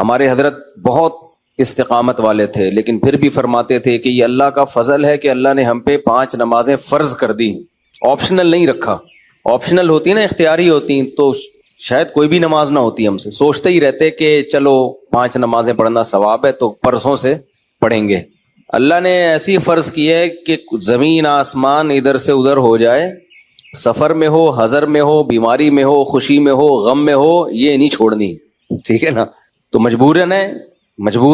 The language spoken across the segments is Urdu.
ہمارے حضرت بہت استقامت والے تھے، لیکن پھر بھی فرماتے تھے کہ یہ اللہ کا فضل ہے کہ اللہ نے ہم پہ 5 نمازیں فرض کر دی، آپشنل نہیں رکھا۔ آپشنل ہوتی نا، اختیاری ہوتی تو شاید کوئی بھی نماز نہ ہوتی، ہم سے سوچتے ہی رہتے کہ چلو 5 نمازیں پڑھنا ثواب ہے تو پرسوں سے پڑھیں گے۔ اللہ نے ایسی فرض کی ہے کہ زمین آسمان ادھر سے ادھر ہو جائے، سفر میں ہو، حضر میں ہو، بیماری میں ہو، خوشی میں ہو، غم میں ہو، یہ نہیں چھوڑنی، ٹھیک ہے نا؟ تو مجبور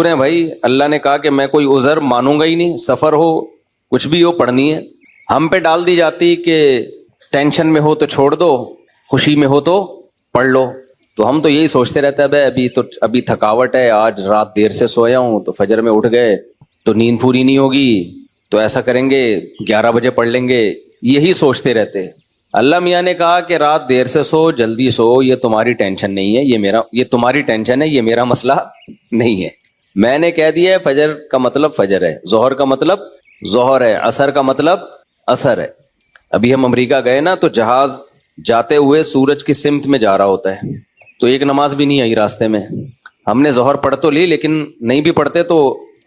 ہیں بھائی، اللہ نے کہا کہ میں کوئی عذر مانوں گا ہی نہیں، سفر ہو کچھ بھی ہو پڑھنی ہے۔ ہم پہ ڈال دی جاتی کہ ٹینشن میں ہو تو چھوڑ دو، خوشی میں ہو تو پڑھ لو، تو ہم تو یہی سوچتے رہتے ہیں بھائی ابھی تھکاوٹ ہے، آج رات دیر سے سویا ہوں تو فجر میں اٹھ گئے تو نیند پوری نہیں ہوگی، تو ایسا کریں گے 11 بجے پڑھ لیں گے، یہی سوچتے رہتے۔ اللہ میاں نے کہا کہ رات دیر سے سو، جلدی سو، یہ تمہاری ٹینشن نہیں ہے، یہ تمہاری ٹینشن ہے، یہ میرا مسئلہ نہیں ہے۔ میں نے کہہ دیا ہے فجر کا مطلب فجر ہے، ظہر کا مطلب ظہر ہے، عصر کا مطلب عصر ہے۔ ابھی ہم امریکہ گئے نا تو جہاز جاتے ہوئے سورج کی سمت میں جا رہا ہوتا ہے، تو ایک نماز بھی نہیں آئی راستے میں۔ ہم نے ظہر پڑھ تو لی، لیکن نہیں بھی پڑھتے تو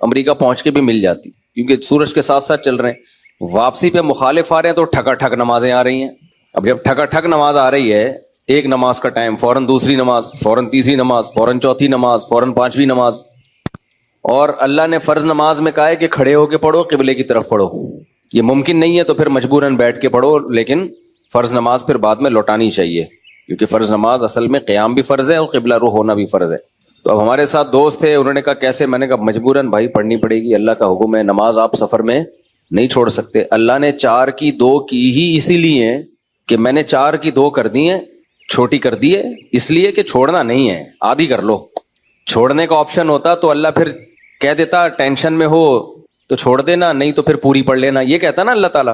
امریکہ پہنچ کے بھی مل جاتی، کیونکہ سورج کے ساتھ ساتھ چل رہے ہیں۔ واپسی پہ مخالف آ رہے ہیں تو ٹھکا ٹھک نمازیں آ رہی ہیں۔ اب جب ٹھکا ٹھک نماز آ رہی ہے، ایک نماز کا ٹائم، فوراً دوسری نماز، فوراً تیسری نماز، فوراً چوتھی نماز، فوراً 5ویں نماز، اور اللہ نے فرض نماز میں کہا ہے کہ کھڑے ہو کے پڑھو، قبلے کی طرف پڑھو۔ یہ ممکن نہیں ہے تو پھر مجبوراً بیٹھ کے پڑھو، لیکن فرض نماز پھر بعد میں لوٹانی چاہیے، کیونکہ فرض نماز اصل میں قیام بھی فرض ہے اور قبلہ رخ ہونا بھی فرض ہے۔ تو اب ہمارے ساتھ دوست تھے، انہوں نے کہا کیسے؟ میں نے کہا مجبوراً بھائی پڑھنی پڑے گی، اللہ کا حکم ہے، نماز آپ سفر میں نہیں چھوڑ سکتے۔ اللہ نے 4 کی 2 کی ہی اسی لیے کہ میں نے 4 کی 2 کر دی ہیں، چھوٹی کر دی ہے، اس لیے کہ چھوڑنا نہیں ہے، آدھی کر لو۔ چھوڑنے کا آپشن ہوتا تو اللہ پھر کہہ دیتا ٹینشن میں ہو تو چھوڑ دینا، نہیں تو پھر پوری پڑھ لینا، یہ کہتا نا اللہ تعالیٰ۔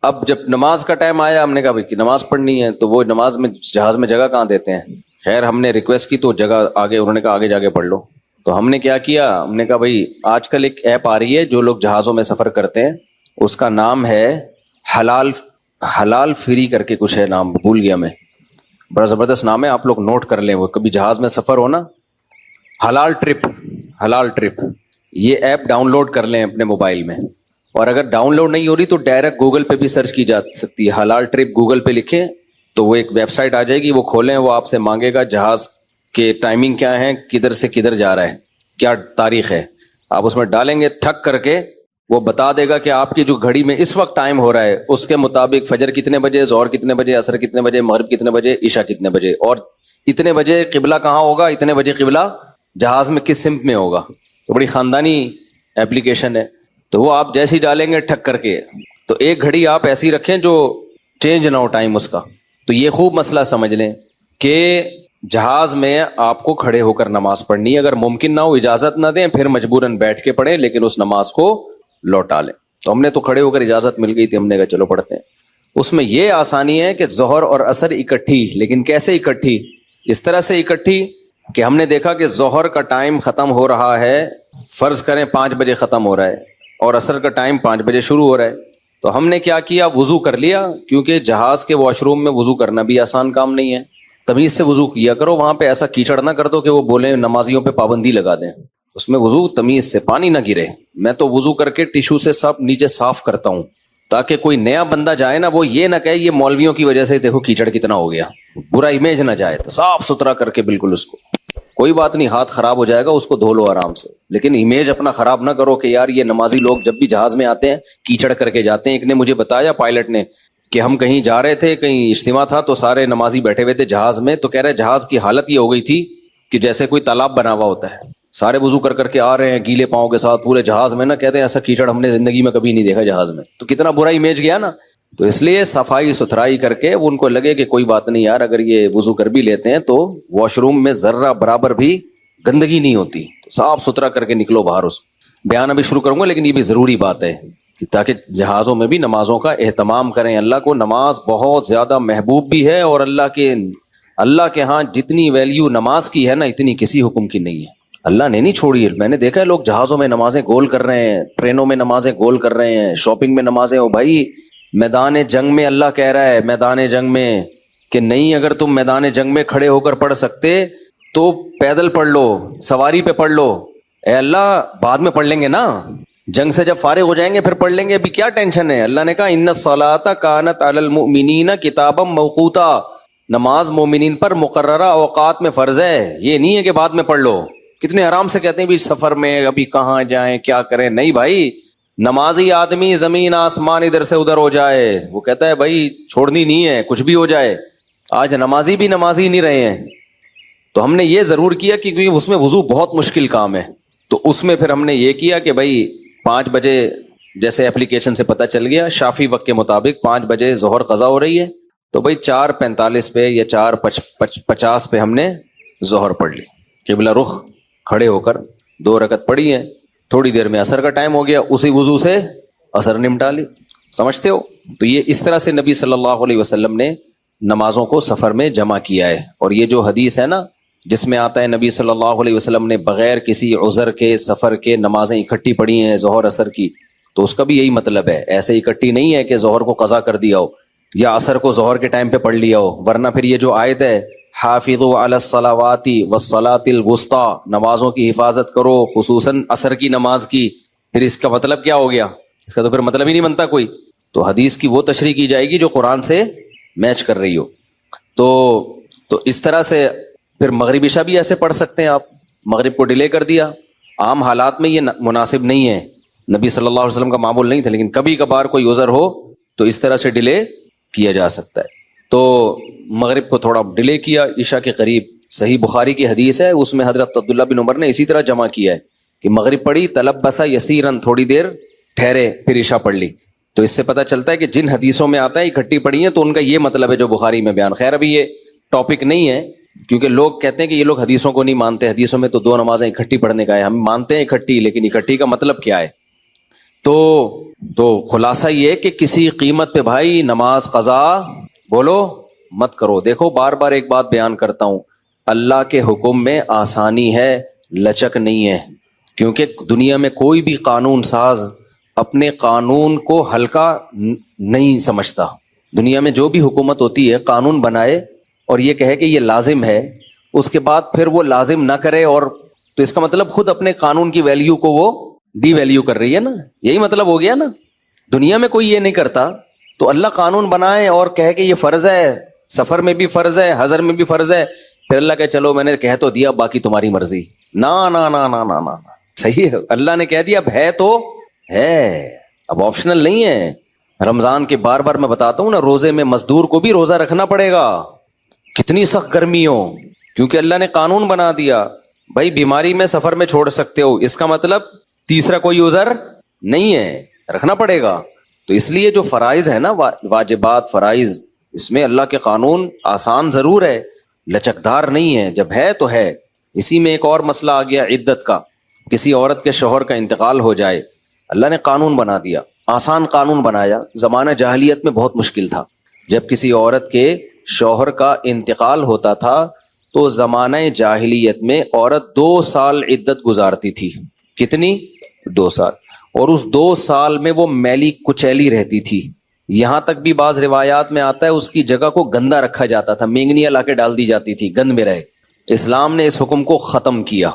اب جب نماز کا ٹائم آیا، ہم نے کہا بھائی کہ نماز پڑھنی ہے، تو وہ نماز میں جہاز میں جگہ کہاں دیتے ہیں؟ خیر ہم نے ریکویسٹ کی تو جگہ آگے، انہوں نے کہا آگے جا کے پڑھ لو۔ تو ہم نے کیا کیا، ہم نے کہا بھائی آج کل ایک ایپ آ رہی ہے جو لوگ جہازوں میں سفر کرتے ہیں، اس کا نام ہے حلال فری کر کے کچھ ہے، نام بھول گیا میں، بڑا زبردست نام ہے، آپ لوگ نوٹ کر لیں، وہ کبھی جہاز میں سفر ہو نا، حلال ٹرپ، یہ ایپ ڈاؤن لوڈ کر لیں اپنے موبائل میں، اور اگر ڈاؤن لوڈ نہیں ہو رہی تو ڈائریکٹ گوگل پہ بھی سرچ کی جا سکتی ہے، حلال ٹرپ گوگل پہ لکھیں تو وہ ایک ویب سائٹ آ جائے گی، وہ کھولیں، وہ آپ سے مانگے گا جہاز کے ٹائمنگ کیا ہے، کدھر سے کدھر جا رہا ہے، کیا تاریخ ہے، آپ اس میں ڈالیں گے، ٹھک کر کے وہ بتا دے گا کہ آپ کی جو گھڑی میں اس وقت ٹائم ہو رہا ہے اس کے مطابق فجر کتنے بجے، ظہر کتنے بجے، عصر کتنے بجے، مغرب کتنے بجے، عشاء کتنے بجے، اور اتنے بجے قبلہ کہاں ہوگا، اتنے بجے قبلہ جہاز میں کس سمت میں ہوگا۔ تو بڑی خاندانی ایپلیکیشن ہے، تو وہ آپ جیسے ہی ڈالیں گے ٹھک کر کے، تو ایک گھڑی آپ ایسی رکھیں جو چینج نہ ہو ٹائم اس کا۔ تو یہ خوب مسئلہ سمجھ لیں کہ جہاز میں آپ کو کھڑے ہو کر نماز پڑھنی ہے، اگر ممکن نہ ہو، اجازت نہ دیں، پھر مجبوراً بیٹھ کے پڑھیں، لیکن اس نماز کو لوٹا لیں۔ تو ہم نے تو کھڑے ہو کر اجازت مل گئی تھی، ہم نے کہا چلو پڑھتے ہیں۔ اس میں یہ آسانی ہے کہ ظہر اور عصر اکٹھی، لیکن کیسے اکٹھی؟ اس طرح سے اکٹھی کہ ہم نے دیکھا کہ ظہر کا ٹائم ختم ہو رہا ہے، فرض کریں 5 بجے ختم ہو رہا ہے، اور عصر کا ٹائم 5 بجے شروع ہو رہا ہے، تو ہم نے کیا کیا، وضو کر لیا، کیونکہ جہاز کے واش روم میں وضو کرنا بھی آسان کام نہیں ہے، تمیز سے وضو کیا کرو، وہاں پہ ایسا کیچڑ نہ کر دو کہ وہ بولیں نمازیوں پہ پابندی لگا دیں، اس میں وضو تمیز سے، پانی نہ گرے۔ میں تو وضو کر کے ٹیشو سے سب نیچے صاف کرتا ہوں، تاکہ کوئی نیا بندہ جائے نا، وہ یہ نہ کہے یہ مولویوں کی وجہ سے دیکھو کیچڑ کتنا ہو گیا، برا امیج نہ جائے، تو صاف ستھرا کر کے بالکل اس کو، کوئی بات نہیں، ہاتھ خراب ہو جائے گا اس کو دھو لو آرام سے، لیکن امیج اپنا خراب نہ کرو کہ یار یہ نمازی لوگ جب بھی جہاز میں آتے ہیں کیچڑ کر کے جاتے ہیں۔ ایک نے مجھے بتایا، پائلٹ نے، کہ ہم کہیں جا رہے تھے، کہیں اجتماع تھا، تو سارے نمازی بیٹھے ہوئے تھے جہاز میں، تو کہہ رہے جہاز کی حالت یہ ہو گئی تھی کہ جیسے کوئی تالاب بنا ہوا ہوتا ہے، سارے وضو کر کر کے آ رہے ہیں گیلے پاؤں کے ساتھ پورے جہاز میں، نا کہتے ہیں ایسا کیچڑ ہم نے زندگی میں کبھی نہیں دیکھا جہاز میں، تو کتنا برا امیج گیا نا۔ تو اس لیے صفائی ستھرائی کر کے ان کو لگے کہ کوئی بات نہیں یار، اگر یہ وضو کر بھی لیتے ہیں تو واش روم میں ذرہ برابر بھی گندگی نہیں ہوتی، تو صاف ستھرا کر کے نکلو باہر۔ اس بیان ابھی شروع کروں گا، لیکن یہ بھی ضروری بات ہے کہ تاکہ جہازوں میں بھی نمازوں کا اہتمام کریں۔ اللہ کو نماز بہت زیادہ محبوب بھی ہے، اور اللہ کے ہاں جتنی ویلیو نماز کی ہے نا، اتنی کسی حکم کی نہیں ہے۔ اللہ نے نہیں چھوڑی، میں نے دیکھا ہے لوگ جہازوں میں نمازیں گول کر رہے ہیں، ٹرینوں میں نمازیں گول کر رہے ہیں، شاپنگ میں نمازیں، ہو بھائی میدان جنگ میں اللہ کہہ رہا ہے، میدان جنگ میں کہ نہیں، اگر تم میدان جنگ میں کھڑے ہو کر پڑھ سکتے تو پیدل پڑھ لو, سواری پہ پڑھ لو, اے اللہ بعد میں پڑھ لیں گے نا, جنگ سے جب فارغ ہو جائیں گے پھر پڑھ لیں گے, ابھی کیا ٹینشن ہے. اللہ نے کہا ان الصلاۃ کانت علی المؤمنین کتابا موقوتا, نماز مومنین پر مقررہ اوقات میں فرض ہے, یہ نہیں ہے کہ بعد میں پڑھ لو. کتنے آرام سے کہتے ہیں بھی سفر میں ابھی کہاں جائیں کیا کریں. نہیں بھائی, نمازی آدمی زمین آسمان ادھر سے ادھر ہو جائے وہ کہتا ہے بھائی چھوڑنی نہیں ہے, کچھ بھی ہو جائے. آج نمازی بھی نمازی نہیں رہے ہیں. تو ہم نے یہ ضرور کیا کہ کیونکہ اس میں وضو بہت مشکل کام ہے, تو اس میں پھر ہم نے یہ کیا کہ بھائی 5 بجے جیسے اپلیکیشن سے پتہ چل گیا شافی وقت کے مطابق 5 بجے ظہر قضا ہو رہی ہے, تو بھائی 4:45 پہ یا 4:50 پہ ہم نے ظہر پڑھ لی, قبلہ رخ کھڑے ہو کر 2 رکعت پڑھی ہیں. تھوڑی دیر میں عصر کا ٹائم ہو گیا, اسی وضو سے عصر نمٹا لی. سمجھتے ہو؟ تو یہ اس طرح سے نبی صلی اللہ علیہ وسلم نے نمازوں کو سفر میں جمع کیا ہے. اور یہ جو حدیث ہے نا جس میں آتا ہے نبی صلی اللہ علیہ وسلم نے بغیر کسی عذر کے سفر کے نمازیں اکٹھی پڑھی ہیں ظہر عصر کی, تو اس کا بھی یہی مطلب ہے. ایسے اکٹھی نہیں ہے کہ ظہر کو قضا کر دیا ہو یا عصر کو ظہر کے ٹائم پہ پڑھ لیا ہو, ورنہ پھر یہ جو آیت ہے حافظوا علی الصلوات والصلاۃ الوسطی, نمازوں کی حفاظت کرو خصوصاً عصر کی نماز کی, پھر اس کا مطلب کیا ہو گیا؟ اس کا تو پھر مطلب ہی نہیں بنتا کوئی. تو حدیث کی وہ تشریح کی جائے گی جو قرآن سے میچ کر رہی ہو. تو اس طرح سے پھر مغرب عشاء بھی ایسے پڑھ سکتے ہیں آپ. مغرب کو ڈیلے کر دیا, عام حالات میں یہ مناسب نہیں ہے, نبی صلی اللہ علیہ وسلم کا معمول نہیں تھا, لیکن کبھی کبھار کوئی عذر ہو تو اس طرح سے ڈیلے کیا جا سکتا ہے. تو مغرب کو تھوڑا ڈیلے کیا عشاء کے قریب. صحیح بخاری کی حدیث ہے, اس میں حضرت عبداللہ بن عمر نے اسی طرح جمع کیا ہے کہ مغرب پڑھی تلبث یسیرا, تھوڑی دیر ٹھہرے, پھر عشاء پڑھ لی. تو اس سے پتہ چلتا ہے کہ جن حدیثوں میں آتا ہے اکٹھی پڑھی ہیں تو ان کا یہ مطلب ہے جو بخاری میں بیان. خیر ابھی یہ ٹاپک نہیں ہے کیونکہ لوگ کہتے ہیں کہ یہ لوگ حدیثوں کو نہیں مانتے, حدیثوں میں تو 2 نمازیں اکٹھی پڑھنے کا ہے. ہم مانتے ہیں اکٹھی, لیکن اکٹھی کا مطلب کیا ہے؟ تو خلاصہ یہ کہ کسی قیمت پہ بھائی نماز قضا بولو مت کرو. دیکھو بار بار ایک بات بیان کرتا ہوں, اللہ کے حکم میں آسانی ہے, لچک نہیں ہے. کیونکہ دنیا میں کوئی بھی قانون ساز اپنے قانون کو ہلکا نہیں سمجھتا. دنیا میں جو بھی حکومت ہوتی ہے قانون بنائے اور یہ کہے کہ یہ لازم ہے, اس کے بعد پھر وہ لازم نہ کرے, اور تو اس کا مطلب خود اپنے قانون کی ویلیو کو وہ ڈی ویلیو کر رہی ہے نا. یہی مطلب ہو گیا نا. دنیا میں کوئی یہ نہیں کرتا, تو اللہ قانون بنائے اور کہے کہ یہ فرض ہے, سفر میں بھی فرض ہے, حضر میں بھی فرض ہے, پھر اللہ کہ چلو میں نے کہہ تو دیا باقی تمہاری مرضی. نا نا نا نا نا نا, صحیح ہے, اللہ نے کہہ دیا اب ہے تو ہے, اب آپشنل نہیں ہے. رمضان کے بار بار میں بتاتا ہوں نا, روزے میں مزدور کو بھی روزہ رکھنا پڑے گا, کتنی سخت گرمی ہو, کیونکہ اللہ نے قانون بنا دیا بھائی بیماری میں سفر میں چھوڑ سکتے ہو, اس کا مطلب تیسرا کوئی عذر نہیں ہے, رکھنا پڑے گا. تو اس لیے جو فرائض ہے نا, واجبات فرائض, اس میں اللہ کے قانون آسان ضرور ہے, لچکدار نہیں ہے. جب ہے تو ہے. اسی میں ایک اور مسئلہ آ گیا عدت کا. کسی عورت کے شوہر کا انتقال ہو جائے, اللہ نے قانون بنا دیا, آسان قانون بنایا. زمانہ جاہلیت میں بہت مشکل تھا. جب کسی عورت کے شوہر کا انتقال ہوتا تھا تو زمانہ جاہلیت میں عورت 2 سال عدت گزارتی تھی. کتنی؟ 2 سال. اور اس 2 سال میں وہ میلی کچیلی رہتی تھی. یہاں تک بھی بعض روایات میں آتا ہے اس کی جگہ کو گندا رکھا جاتا تھا, مینگنیاں لا کے ڈال دی جاتی تھی, گند میں رہے. اسلام نے اس حکم کو ختم کیا.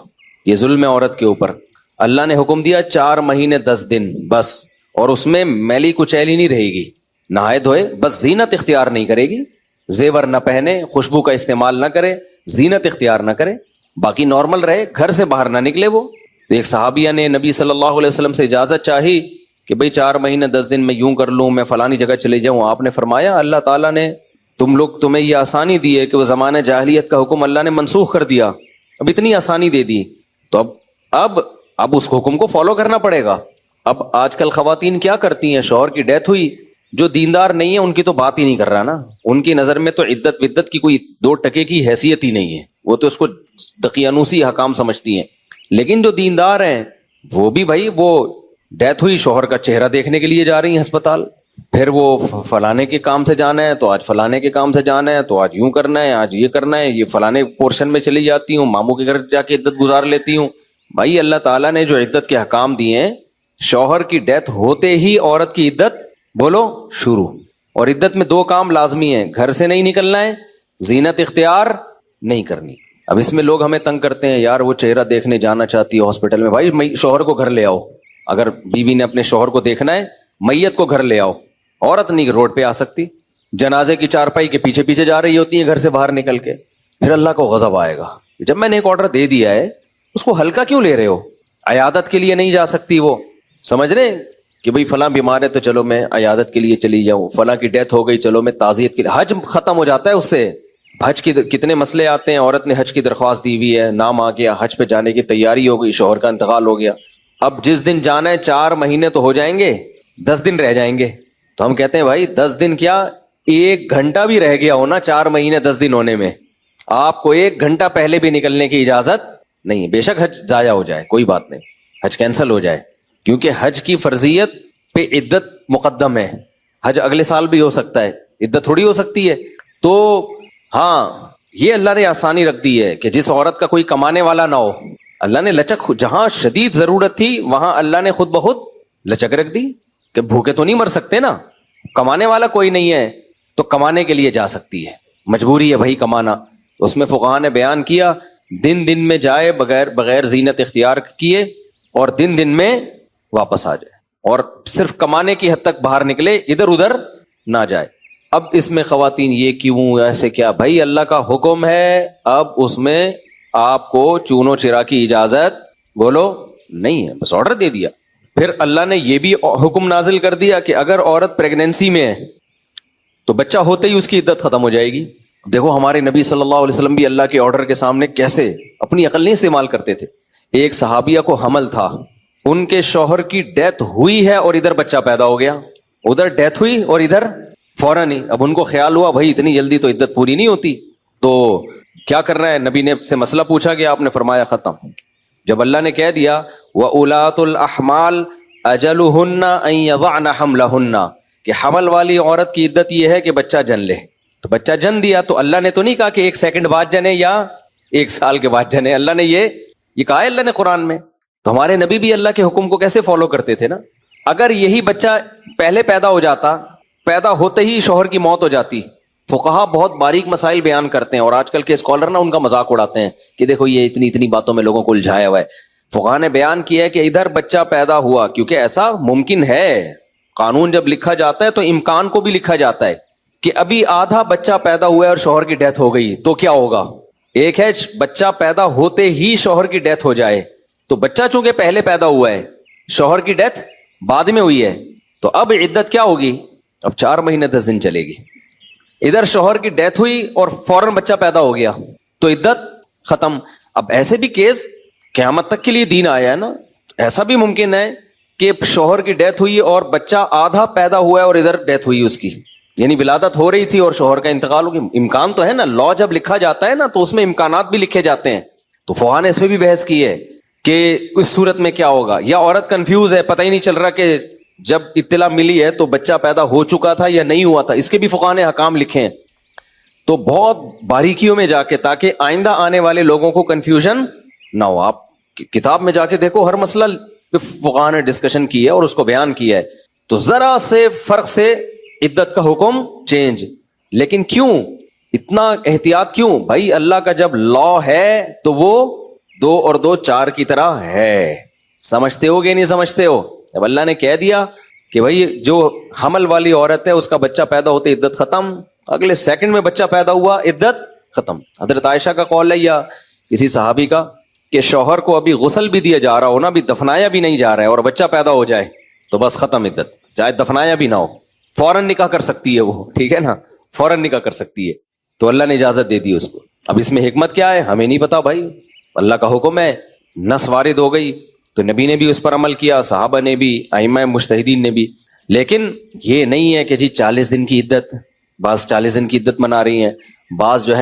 یہ ظلم ہے عورت کے اوپر. اللہ نے حکم دیا 4 مہینے 10 دن بس, اور اس میں میلی کچیلی نہیں رہے گی, نہائے دھوئے, بس زینت اختیار نہیں کرے گی, زیور نہ پہنے, خوشبو کا استعمال نہ کرے, زینت اختیار نہ کرے, باقی نارمل رہے, گھر سے باہر نہ نکلے. وہ تو ایک صحابیہ نے نبی صلی اللہ علیہ وسلم سے اجازت چاہی کہ بھئی 4 مہینے 10 دن میں یوں کر لوں, میں فلانی جگہ چلے جاؤں. آپ نے فرمایا اللہ تعالیٰ نے تمہیں یہ آسانی دی ہے کہ وہ زمانہ جاہلیت کا حکم اللہ نے منسوخ کر دیا, اب اتنی آسانی دے دی, تو اب اس حکم کو فالو کرنا پڑے گا. اب آج کل خواتین کیا کرتی ہیں, شوہر کی ڈیتھ ہوئی, جو دیندار نہیں ہے ان کی تو بات ہی نہیں کر رہا نا, ان کی نظر میں تو عدت ودت کی کوئی 2 ٹکے کی حیثیت ہی نہیں ہے, وہ تو اس کو دقیانوسی حکام سمجھتی ہیں. لیکن جو دیندار ہیں وہ بھی بھائی, وہ ڈیتھ ہوئی, شوہر کا چہرہ دیکھنے کے لیے جا رہی ہیں ہسپتال, پھر وہ فلانے کے کام سے جانا ہے تو آج فلانے کے کام سے جانا ہے, تو آج یوں کرنا ہے, آج یہ کرنا ہے, یہ فلانے پورشن میں چلی جاتی ہوں, ماموں کے گھر جا کے عدت گزار لیتی ہوں. بھائی اللہ تعالیٰ نے جو عدت کے حکام دیے ہیں, شوہر کی ڈیتھ ہوتے ہی عورت کی عدت بولو شروع. اور عدت میں 2 کام لازمی ہیں, گھر سے نہیں نکلنا ہے, زینت اختیار نہیں کرنی. اب اس میں لوگ ہمیں تنگ کرتے ہیں، یار وہ چہرہ دیکھنے جانا چاہتی ہے ہاسپٹل میں، بھائی شوہر کو گھر لے آؤ، اگر بیوی نے اپنے شوہر کو دیکھنا ہے میت کو گھر لے آؤ، عورت نہیں روڈ پہ آ سکتی، جنازے کی چارپائی کے پیچھے پیچھے جا رہی ہوتی ہے گھر سے باہر نکل کے، پھر اللہ کو غضب آئے گا، جب میں نے ایک آرڈر دے دیا ہے اس کو ہلکا کیوں لے رہے ہو؟ عیادت کے لیے نہیں جا سکتی وہ، سمجھ رہے ہیں کہ بھئی فلاں بیمار ہے تو چلو میں عیادت کے لیے چلی جاؤں، فلاں کی ڈیتھ ہو گئی چلو میں تعزیت کے لیے، حج ختم ہو جاتا ہے اس سے، حج کی کتنے مسئلے آتے ہیں، عورت نے حج کی درخواست دی ہوئی ہے، نام آ گیا، حج پہ جانے کی تیاری ہو گئی، شوہر کا انتقال ہو گیا، اب جس دن جانا ہے 4 مہینے تو ہو جائیں گے، 10 دن رہ جائیں گے، تو ہم کہتے ہیں بھائی 10 دن کیا 1 گھنٹہ بھی رہ گیا ہونا 4 مہینے 10 دن ہونے میں، آپ کو 1 گھنٹہ پہلے بھی نکلنے کی اجازت نہیں، بے شک حج ضائع ہو جائے کوئی بات نہیں، حج کینسل ہو جائے، کیونکہ حج کی فرضیت پہ عدت مقدم ہے، حج اگلے سال بھی ہو سکتا ہے، عدت تھوڑی ہو سکتی ہے، تو ہاں یہ اللہ نے آسانی رکھ دی ہے کہ جس عورت کا کوئی کمانے والا نہ ہو، اللہ نے لچک، جہاں شدید ضرورت تھی وہاں اللہ نے خود بخود لچک رکھ دی کہ بھوکے تو نہیں مر سکتے نا، کمانے والا کوئی نہیں ہے تو کمانے کے لیے جا سکتی ہے، مجبوری ہے بھائی کمانا، اس میں فقہاء نے بیان کیا دن میں جائے بغیر زینت اختیار کیے، اور دن میں واپس آ جائے، اور صرف کمانے کی حد تک باہر نکلے، ادھر ادھر نہ جائے۔ اب اس میں خواتین یہ کیوں ایسے کیا، بھائی اللہ کا حکم ہے، اب اس میں آپ کو چونو چرا کی اجازت بولو نہیں ہے، بس آرڈر دے دیا۔ پھر اللہ نے یہ بھی حکم نازل کر دیا کہ اگر عورت پریگنینسی میں ہے تو بچہ ہوتے ہی اس کی عدت ختم ہو جائے گی۔ دیکھو ہمارے نبی صلی اللہ علیہ وسلم بھی اللہ کے آرڈر کے سامنے کیسے اپنی عقل نہیں استعمال کرتے تھے۔ ایک صحابیہ کو حمل تھا، ان کے شوہر کی ڈیتھ ہوئی ہے اور ادھر بچہ پیدا ہو گیا، ادھر ڈیتھ ہوئی اور ادھر فوراً ہی، اب ان کو خیال ہوا بھائی اتنی جلدی تو عدت پوری نہیں ہوتی، تو کیا کرنا ہے، نبی نے سے مسئلہ پوچھا گیا، آپ نے فرمایا ختم۔ جب اللہ نے کہہ دیا وَأُولَاتُ الْأَحْمَالِ أَجَلُهُنَّ أَن يَضَعْنَ حَمْلَهُنَّ، کہ حمل والی عورت کی عدت یہ ہے کہ بچہ جن لے، تو بچہ جن دیا تو اللہ نے تو نہیں کہا کہ 1 سیکنڈ بعد جنے یا 1 سال کے بعد جنے، اللہ نے یہ کہا ہے اللہ نے قرآن میں، تو ہمارے نبی بھی اللہ کے حکم کو کیسے فالو کرتے تھے نا۔ اگر یہی بچہ پہلے پیدا ہو جاتا، پیدا ہوتے ہی شوہر کی موت ہو جاتی، فقہا بہت باریک مسائل بیان کرتے ہیں، اور آج کل کے اسکالر نا ان کا مذاق اڑاتے ہیں کہ دیکھو یہ اتنی باتوں میں لوگوں کو الجھایا ہوا ہے۔ فقہا نے بیان کیا ہے کہ ادھر بچہ پیدا ہوا، کیونکہ ایسا ممکن ہے، قانون جب لکھا جاتا ہے تو امکان کو بھی لکھا جاتا ہے کہ ابھی آدھا بچہ پیدا ہوا ہے اور شوہر کی ڈیتھ ہو گئی تو کیا ہوگا۔ ایک ہے بچہ پیدا ہوتے ہی شوہر کی ڈیتھ ہو جائے، تو بچہ چونکہ پہلے پیدا ہوا ہے، شوہر کی ڈیتھ بعد میں ہوئی ہے، تو اب عدت کیا ہوگی، اب 4 مہینے 10 دن چلے گی۔ ادھر شوہر کی ڈیتھ ہوئی اور فوراً بچہ پیدا ہو گیا تو عدت ختم۔ اب ایسے بھی کیس قیامت تک کے لیے دین آیا ہے نا، ایسا بھی ممکن ہے کہ شوہر کی ڈیتھ ہوئی اور بچہ آدھا پیدا ہوا ہے اور ادھر ڈیتھ ہوئی اس کی، یعنی ولادت ہو رہی تھی اور شوہر کا انتقال ہو گیا۔ امکان تو ہے نا، لا جب لکھا جاتا ہے نا تو اس میں امکانات بھی لکھے جاتے ہیں، تو فقہا نے اس میں بھی بحث کی ہے کہ اس صورت میں کیا ہوگا، یا عورت کنفیوز ہے، پتہ ہی نہیں چل رہا کہ جب اطلاع ملی ہے تو بچہ پیدا ہو چکا تھا یا نہیں ہوا تھا، اس کے بھی فقہا نے احکام لکھے ہیں، تو بہت باریکیوں میں جا کے، تاکہ آئندہ آنے والے لوگوں کو کنفیوژن نہ ہو۔ آپ کتاب میں جا کے دیکھو، ہر مسئلہ فقہا نے ڈسکشن کی ہے اور اس کو بیان کیا ہے، تو ذرا سے فرق سے عدت کا حکم چینج، لیکن کیوں اتنا احتیاط کیوں؟ بھائی اللہ کا جب لا ہے تو وہ 2 اور 2 4 کی طرح ہے، سمجھتے ہو گے نہیں سمجھتے ہو؟ جب اللہ نے کہہ دیا کہ بھائی جو حمل والی عورت ہے اس کا بچہ پیدا ہوتے عدت ختم، اگلے سیکنڈ میں بچہ پیدا ہوا عدت ختم۔ حضرت عائشہ کا قول ہے یا کسی صحابی کا کہ شوہر کو ابھی غسل بھی دیا جا رہا ہو نا، ابھی دفنایا بھی نہیں جا رہا ہے اور بچہ پیدا ہو جائے تو بس ختم عدت، چاہے دفنایا بھی نہ ہو، فوراً نکاح کر سکتی ہے وہ، ٹھیک ہے نا، فوراً نکاح کر سکتی ہے، تو اللہ نے اجازت دے دی اس کو۔ اب اس میں حکمت کیا ہے ہمیں نہیں پتا بھائی، اللہ کا حکم ہے، نص وارد ہو گئی تو نبی نے بھی اس پر عمل کیا، صحابہ نے بھی، ائمہ مجتہدین نے بھی، لیکن یہ نہیں ہے کہ جی 40 دن کی عدت، بعض 40 دن کی عدت منا رہی ہیں، بعض جو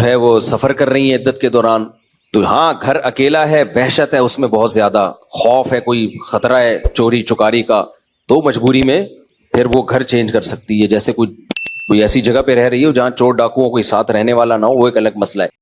ہے وہ سفر کر رہی ہیں عدت کے دوران، تو ہاں گھر اکیلا ہے، وحشت ہے اس میں، بہت زیادہ خوف ہے، کوئی خطرہ ہے چوری چکاری کا، تو مجبوری میں پھر وہ گھر چینج کر سکتی ہے، جیسے کوئی ایسی جگہ پہ رہ رہی ہو جہاں چور ڈاکوؤں کوئی ساتھ رہنے والا نہ ہو، وہ ایک الگ مسئلہ ہے۔